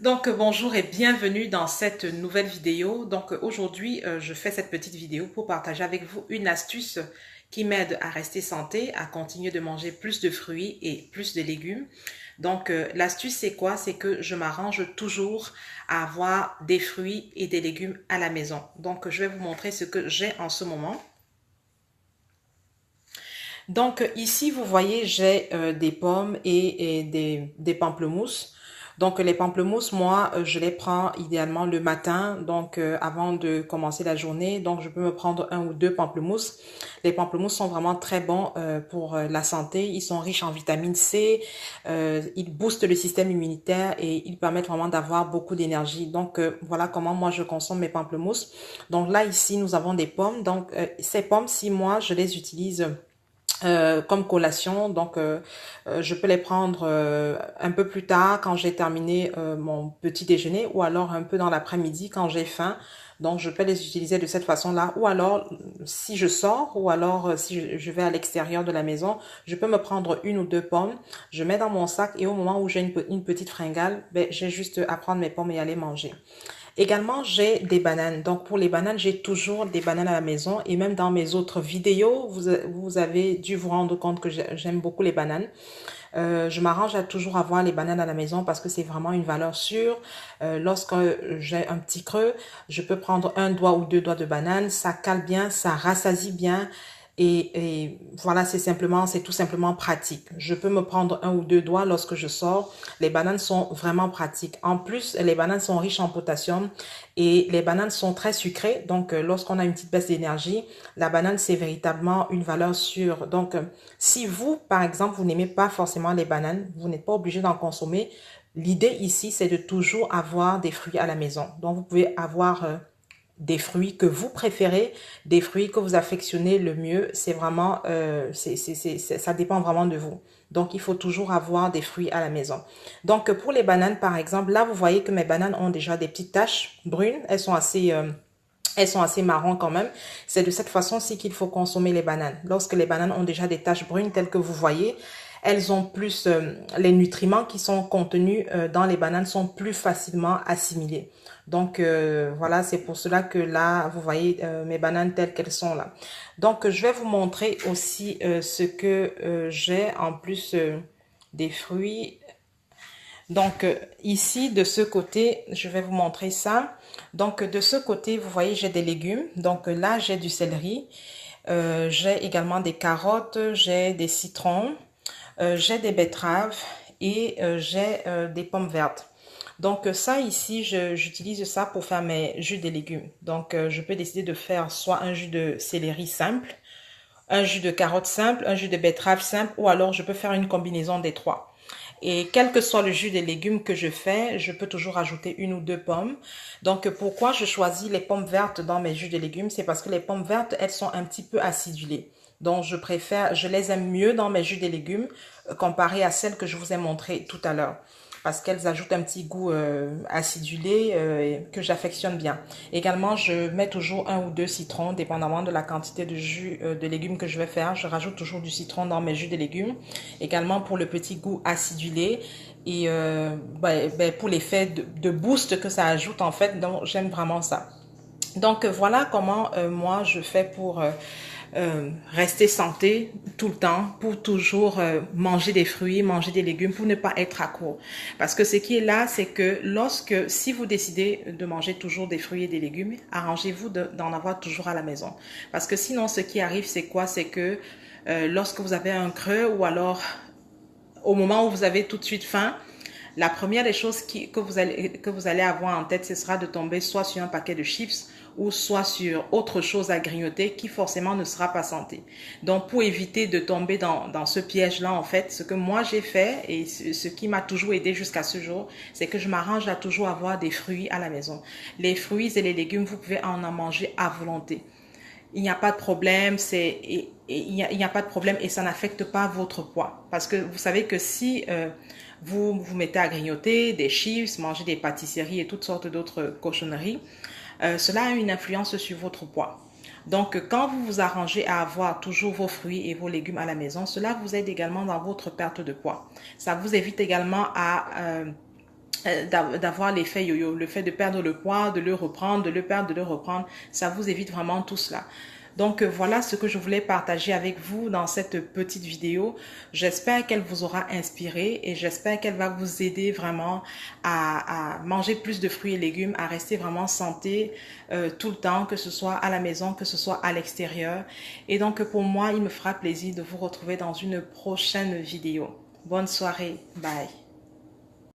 Donc bonjour et bienvenue dans cette nouvelle vidéo. Donc aujourd'hui, je fais cette petite vidéo pour partager avec vous une astuce qui m'aide à rester santé, à continuer de manger plus de fruits et plus de légumes. Donc l'astuce c'est quoi? C'est que je m'arrange toujours à avoir des fruits et des légumes à la maison. Donc je vais vous montrer ce que j'ai en ce moment. Donc ici, vous voyez, j'ai des pommes et des pamplemousses. Donc les pamplemousses, moi, je les prends idéalement le matin, donc avant de commencer la journée. Donc je peux me prendre un ou deux pamplemousses. Les pamplemousses sont vraiment très bons pour la santé. Ils sont riches en vitamine C, ils boostent le système immunitaire et ils permettent vraiment d'avoir beaucoup d'énergie. Donc voilà comment moi je consomme mes pamplemousses. Donc là, ici, nous avons des pommes. Donc ces pommes, si moi, je les utilise comme collation. Donc, je peux les prendre un peu plus tard quand j'ai terminé mon petit déjeuner ou alors un peu dans l'après-midi quand j'ai faim. Donc, je peux les utiliser de cette façon-là. Ou alors, si je sors ou alors si je vais à l'extérieur de la maison, je peux me prendre une ou deux pommes. Je mets dans mon sac et au moment où j'ai une petite fringale, ben, j'ai juste à prendre mes pommes et aller manger. Également, j'ai des bananes. Donc, pour les bananes, j'ai toujours des bananes à la maison. Et même dans mes autres vidéos, vous avez dû vous rendre compte que j'aime beaucoup les bananes. Je m'arrange à toujours avoir les bananes à la maison parce que c'est vraiment une valeur sûre. Lorsque j'ai un petit creux, je peux prendre un doigt ou deux doigts de banane. Ça cale bien, ça rassasie bien. Et voilà, c'est tout simplement pratique. Je peux me prendre un ou deux doigts lorsque je sors. Les bananes sont vraiment pratiques. En plus, les bananes sont riches en potassium et les bananes sont très sucrées. Donc, lorsqu'on a une petite baisse d'énergie, la banane, c'est véritablement une valeur sûre. Donc, si vous, par exemple, vous n'aimez pas forcément les bananes, vous n'êtes pas obligé d'en consommer. L'idée ici, c'est de toujours avoir des fruits à la maison. Donc, vous pouvez avoir des fruits que vous préférez, des fruits que vous affectionnez le mieux. C'est vraiment, ça dépend vraiment de vous. Donc, il faut toujours avoir des fruits à la maison. Donc, pour les bananes, par exemple, là, vous voyez que mes bananes ont déjà des petites taches brunes. Elles sont assez marron quand même. C'est de cette façon-ci qu'il faut consommer les bananes. Lorsque les bananes ont déjà des taches brunes telles que vous voyez, elles ont plus, les nutriments qui sont contenus dans les bananes sont plus facilement assimilés. Donc voilà, c'est pour cela que là, vous voyez mes bananes telles qu'elles sont là. Donc je vais vous montrer aussi ce que j'ai en plus des fruits. Donc ici, de ce côté, je vais vous montrer ça. Donc de ce côté, vous voyez, j'ai des légumes. Donc là, j'ai du céleri. J'ai également des carottes, j'ai des citrons, j'ai des betteraves et j'ai des pommes vertes. Donc ça ici, j'utilise ça pour faire mes jus de légumes. Donc je peux décider de faire soit un jus de céleri simple, un jus de carotte simple, un jus de betterave simple ou alors je peux faire une combinaison des trois. Et quel que soit le jus des légumes que je fais, je peux toujours ajouter une ou deux pommes. Donc, pourquoi je choisis les pommes vertes dans mes jus de légumes? C'est parce que les pommes vertes, elles sont un petit peu acidulées. Donc, je les aime mieux dans mes jus de légumes comparé à celles que je vous ai montrées tout à l'heure. Parce qu'elles ajoutent un petit goût acidulé que j'affectionne bien. Également, je mets toujours un ou deux citrons, dépendamment de la quantité de jus de légumes que je vais faire. Je rajoute toujours du citron dans mes jus de légumes. Également pour le petit goût acidulé et pour l'effet de boost que ça ajoute en fait. Donc, j'aime vraiment ça. Donc, voilà comment moi je fais pour rester santé tout le temps, pour toujours manger des fruits, manger des légumes, pour ne pas être accro. Parce que ce qui est là, c'est que si vous décidez de manger toujours des fruits et des légumes, arrangez-vous d'en avoir toujours à la maison. Parce que sinon, ce qui arrive, c'est quoi? C'est que lorsque vous avez un creux ou alors au moment où vous avez tout de suite faim, la première des choses que vous allez avoir en tête, ce sera de tomber soit sur un paquet de chips ou soit sur autre chose à grignoter qui forcément ne sera pas santé. Donc, pour éviter de tomber dans ce piège-là, en fait, ce que moi j'ai fait et ce qui m'a toujours aidé jusqu'à ce jour, c'est que je m'arrange à toujours avoir des fruits à la maison. Les fruits et les légumes, vous pouvez en manger à volonté. Il n'y a pas de problème, il n'y a pas de problème et ça n'affecte pas votre poids. Parce que vous savez que si vous vous mettez à grignoter des chips, manger des pâtisseries et toutes sortes d'autres cochonneries, cela a une influence sur votre poids. Donc, quand vous vous arrangez à avoir toujours vos fruits et vos légumes à la maison, cela vous aide également dans votre perte de poids. Ça vous évite également d'avoir l'effet yo-yo, le fait de perdre le poids, de le reprendre, de le perdre, de le reprendre, ça vous évite vraiment tout cela. Donc voilà ce que je voulais partager avec vous dans cette petite vidéo. J'espère qu'elle vous aura inspiré et j'espère qu'elle va vous aider vraiment à manger plus de fruits et légumes, à rester vraiment santé tout le temps, que ce soit à la maison, que ce soit à l'extérieur. Et donc pour moi, il me fera plaisir de vous retrouver dans une prochaine vidéo. Bonne soirée, bye.